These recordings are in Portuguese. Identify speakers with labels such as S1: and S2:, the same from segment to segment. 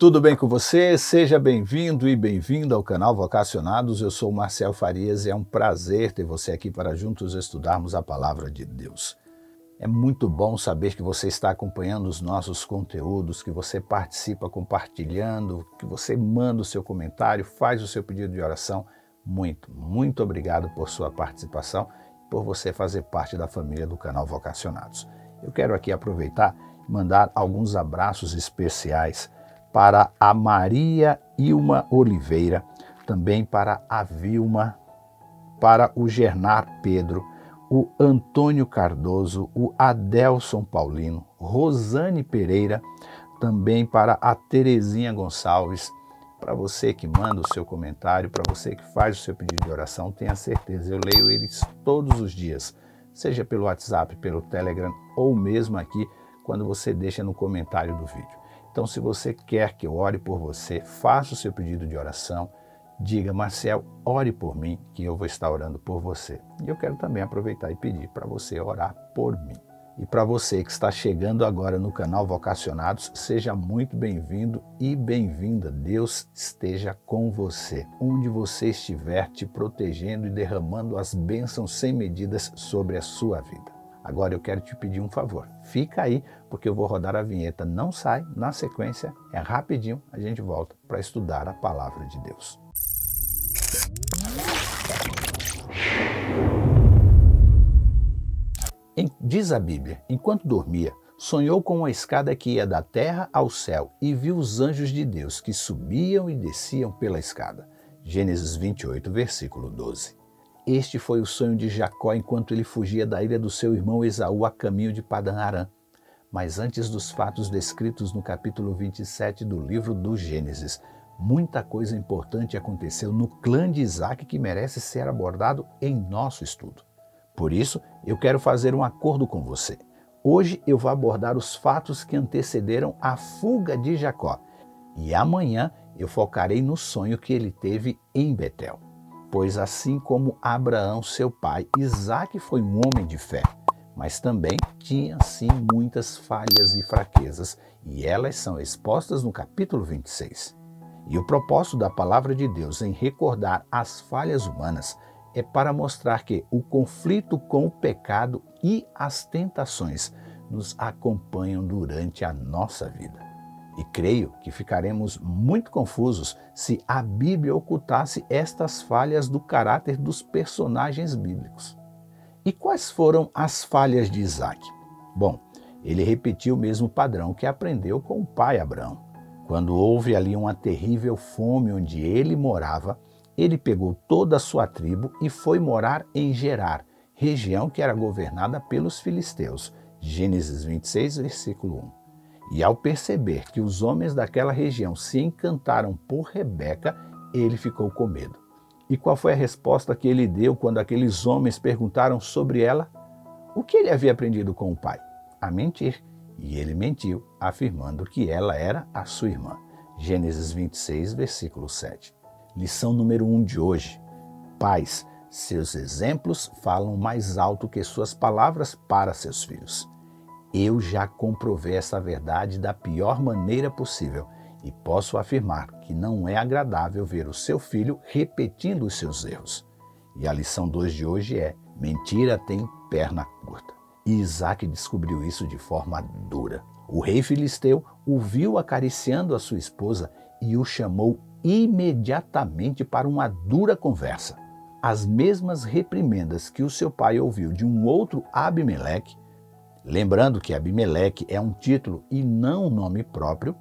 S1: Tudo bem com você? Seja bem-vindo e bem-vinda ao canal Vocacionados. Eu sou o Marcel Farias e é um prazer ter você aqui para juntos estudarmos a Palavra de Deus. É muito bom saber que você está acompanhando os nossos conteúdos, que você participa compartilhando, que você manda o seu comentário, faz o seu pedido de oração. Muito obrigado por sua participação, por você fazer parte da família do canal Vocacionados. Eu quero aqui aproveitar e mandar alguns abraços especiais para a Maria Ilma Oliveira, também para a Vilma, para o Gernar Pedro, o Antônio Cardoso, o Adelson Paulino, Rosane Pereira, também para a Terezinha Gonçalves. Para você que manda o seu comentário, para você que faz o seu pedido de oração, tenha certeza, eu leio eles todos os dias, seja pelo WhatsApp, pelo Telegram ou mesmo aqui quando você deixa no comentário do vídeo. Então, se você quer que eu ore por você, faça o seu pedido de oração, diga: Marcel, ore por mim, que eu vou estar orando por você. E eu quero também aproveitar e pedir para você orar por mim. E para você que está chegando agora no canal Vocacionados, seja muito bem-vindo e bem-vinda. Deus esteja com você, onde você estiver, te protegendo e derramando as bênçãos sem medidas sobre a sua vida. Agora eu quero te pedir um favor, fica aí porque eu vou rodar a vinheta, não sai, na sequência é rapidinho, a gente volta para estudar a Palavra de Deus. Diz a Bíblia, enquanto dormia, sonhou com uma escada que ia da terra ao céu e viu os anjos de Deus que subiam e desciam pela escada. Gênesis 28, versículo 12. Este foi o sonho de Jacó enquanto ele fugia da ilha do seu irmão Esaú a caminho de Padã-Arã. Mas antes dos fatos descritos no capítulo 27 do livro do Gênesis, muita coisa importante aconteceu no clã de Isaac que merece ser abordado em nosso estudo. Por isso, eu quero fazer um acordo com você. Hoje eu vou abordar os fatos que antecederam a fuga de Jacó. E amanhã eu focarei no sonho que ele teve em Betel. Pois assim como Abraão, seu pai, Isaac foi um homem de fé, mas também tinha sim muitas falhas e fraquezas, e elas são expostas no capítulo 26. E o propósito da palavra de Deus em recordar as falhas humanas é para mostrar que o conflito com o pecado e as tentações nos acompanham durante a nossa vida. E creio que ficaremos muito confusos se a Bíblia ocultasse estas falhas do caráter dos personagens bíblicos. E quais foram as falhas de Isaac? Bom, ele repetiu o mesmo padrão que aprendeu com o pai Abraão. Quando houve ali uma terrível fome onde ele morava, ele pegou toda a sua tribo e foi morar em Gerar, região que era governada pelos filisteus. Gênesis 26, versículo 1. E ao perceber que os homens daquela região se encantaram por Rebeca, ele ficou com medo. E qual foi a resposta que ele deu quando aqueles homens perguntaram sobre ela? O que ele havia aprendido com o pai? A mentir. E ele mentiu, afirmando que ela era a sua irmã. Gênesis 26, versículo 7. Lição número 1 de hoje. Pais, seus exemplos falam mais alto que suas palavras para seus filhos. Eu já comprovei essa verdade da pior maneira possível e posso afirmar que não é agradável ver o seu filho repetindo os seus erros. E a lição 2 de hoje é: mentira tem perna curta. E Isaac descobriu isso de forma dura. O rei filisteu o viu acariciando a sua esposa e o chamou imediatamente para uma dura conversa. As mesmas reprimendas que o seu pai ouviu de um outro Abimeleque, lembrando que Abimeleque é um título e não um nome próprio,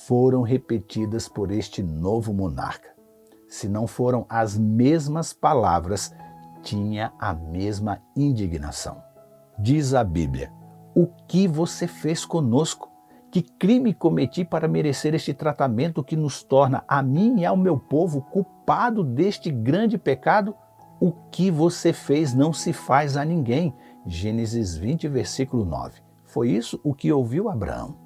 S1: foram repetidas por este novo monarca. Se não foram as mesmas palavras, tinha a mesma indignação. Diz a Bíblia: o que você fez conosco? Que crime cometi para merecer este tratamento que nos torna a mim e ao meu povo culpado deste grande pecado? O que você fez não se faz a ninguém. Gênesis 20, versículo 9. Foi isso o que ouviu Abraão.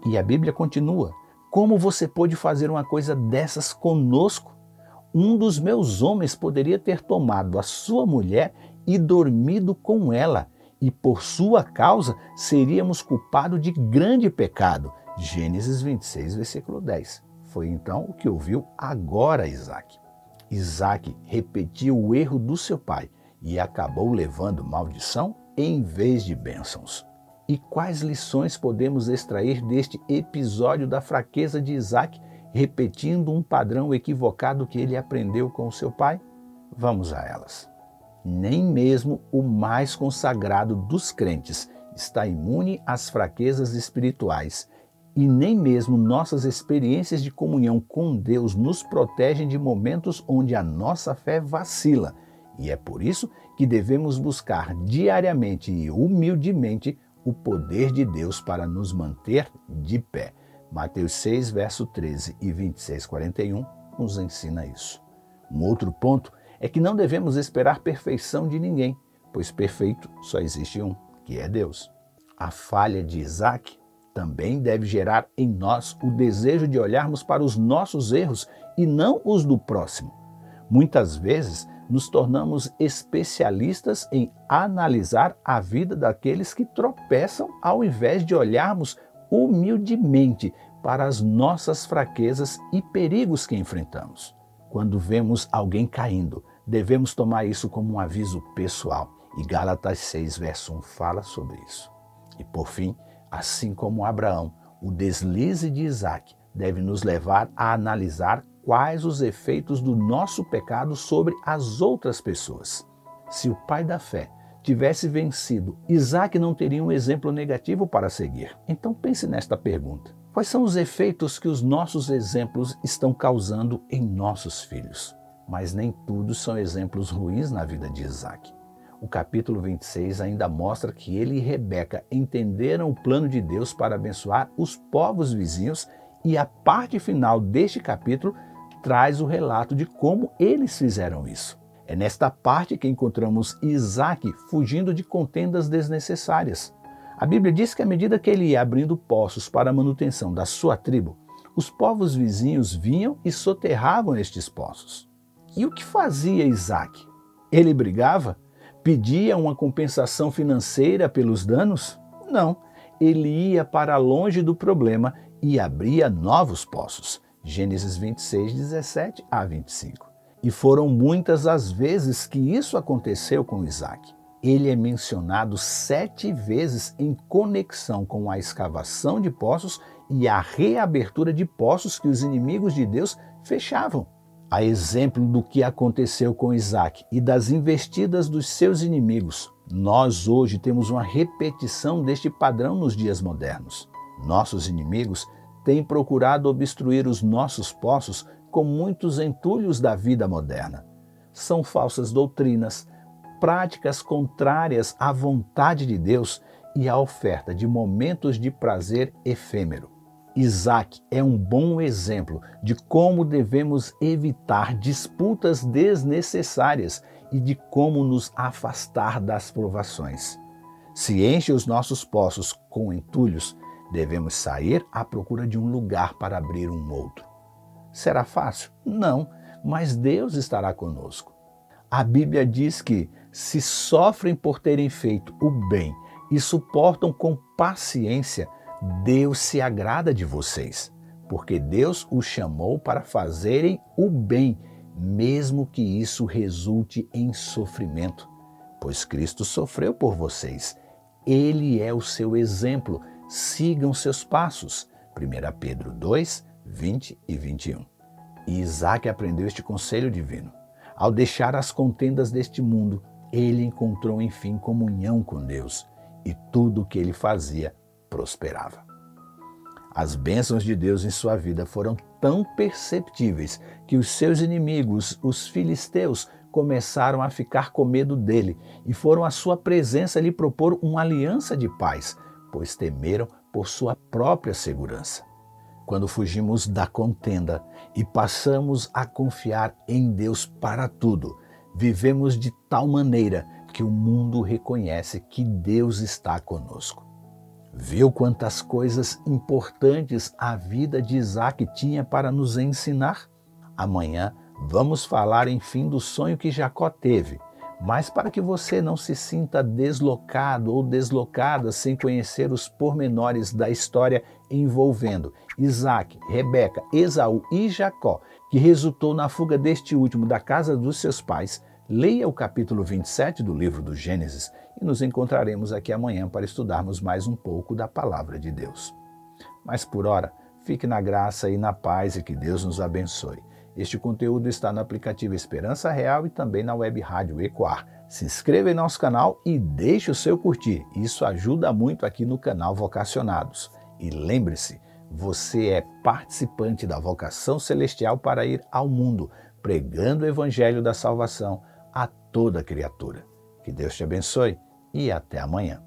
S1: E a Bíblia continua: como você pôde fazer uma coisa dessas conosco? Um dos meus homens poderia ter tomado a sua mulher e dormido com ela, e por sua causa seríamos culpados de grande pecado. Gênesis 26, versículo 10. Foi então o que ouviu agora Isaque. Isaque repetiu o erro do seu pai e acabou levando maldição em vez de bênçãos. E quais lições podemos extrair deste episódio da fraqueza de Isaque, repetindo um padrão equivocado que ele aprendeu com o seu pai? Vamos a elas. Nem mesmo o mais consagrado dos crentes está imune às fraquezas espirituais, e nem mesmo nossas experiências de comunhão com Deus nos protegem de momentos onde a nossa fé vacila, e é por isso que devemos buscar diariamente e humildemente o poder de Deus para nos manter de pé. Mateus 6, verso 13 e 26:41 nos ensina isso. Um outro ponto é que não devemos esperar perfeição de ninguém, pois perfeito só existe um, que é Deus. A falha de Isaque também deve gerar em nós o desejo de olharmos para os nossos erros e não os do próximo. Muitas vezes nos tornamos especialistas em analisar a vida daqueles que tropeçam ao invés de olharmos humildemente para as nossas fraquezas e perigos que enfrentamos. Quando vemos alguém caindo, devemos tomar isso como um aviso pessoal. E Gálatas 6, verso 1 fala sobre isso. E por fim, assim como Abraão, o deslize de Isaque deve nos levar a analisar quais os efeitos do nosso pecado sobre as outras pessoas. Se o pai da fé tivesse vencido, Isaque não teria um exemplo negativo para seguir. Então pense nesta pergunta: quais são os efeitos que os nossos exemplos estão causando em nossos filhos? Mas nem tudo são exemplos ruins na vida de Isaque. O capítulo 26 ainda mostra que ele e Rebeca entenderam o plano de Deus para abençoar os povos vizinhos, e a parte final deste capítulo traz o relato de como eles fizeram isso. É nesta parte que encontramos Isaque fugindo de contendas desnecessárias. A Bíblia diz que à medida que ele ia abrindo poços para a manutenção da sua tribo, os povos vizinhos vinham e soterravam estes poços. E o que fazia Isaque? Ele brigava? Pedia uma compensação financeira pelos danos? Não, ele ia para longe do problema e abria novos poços. Gênesis 26, 17 a 25. E foram muitas as vezes que isso aconteceu com Isaque. Ele é mencionado 7 vezes em conexão com a escavação de poços e a reabertura de poços que os inimigos de Deus fechavam. A exemplo do que aconteceu com Isaque e das investidas dos seus inimigos, nós hoje temos uma repetição deste padrão nos dias modernos. Nossos inimigos têm procurado obstruir os nossos poços com muitos entulhos da vida moderna. São falsas doutrinas, práticas contrárias à vontade de Deus e à oferta de momentos de prazer efêmero. Isaque é um bom exemplo de como devemos evitar disputas desnecessárias e de como nos afastar das provações. Se enche os nossos poços com entulhos, devemos sair à procura de um lugar para abrir um outro. Será fácil? Não, mas Deus estará conosco. A Bíblia diz que, se sofrem por terem feito o bem e suportam com paciência, Deus se agrada de vocês, porque Deus os chamou para fazerem o bem, mesmo que isso resulte em sofrimento, pois Cristo sofreu por vocês. Ele é o seu exemplo, sigam seus passos. 1 Pedro 2, 20 e 21. E Isaque aprendeu este conselho divino. Ao deixar as contendas deste mundo, ele encontrou enfim comunhão com Deus, e tudo o que ele fazia prosperava. As bênçãos de Deus em sua vida foram tão perceptíveis que os seus inimigos, os filisteus, começaram a ficar com medo dele e foram à sua presença lhe propor uma aliança de paz, pois temeram por sua própria segurança. Quando fugimos da contenda e passamos a confiar em Deus para tudo, vivemos de tal maneira que o mundo reconhece que Deus está conosco. Viu quantas coisas importantes a vida de Isaque tinha para nos ensinar? Amanhã vamos falar, enfim, do sonho que Jacó teve. Mas para que você não se sinta deslocado ou deslocada sem conhecer os pormenores da história envolvendo Isaac, Rebeca, Esaú e Jacó, que resultou na fuga deste último da casa dos seus pais, leia o capítulo 27 do livro do Gênesis e nos encontraremos aqui amanhã para estudarmos mais um pouco da palavra de Deus. Mas por ora, fique na graça e na paz e que Deus nos abençoe. Este conteúdo está no aplicativo Esperança Real e também na web rádio Ecoar. Se inscreva em nosso canal e deixe o seu curtir. Isso ajuda muito aqui no canal Vocacionados. E lembre-se, você é participante da vocação celestial para ir ao mundo, pregando o evangelho da salvação a toda criatura. Que Deus te abençoe e até amanhã.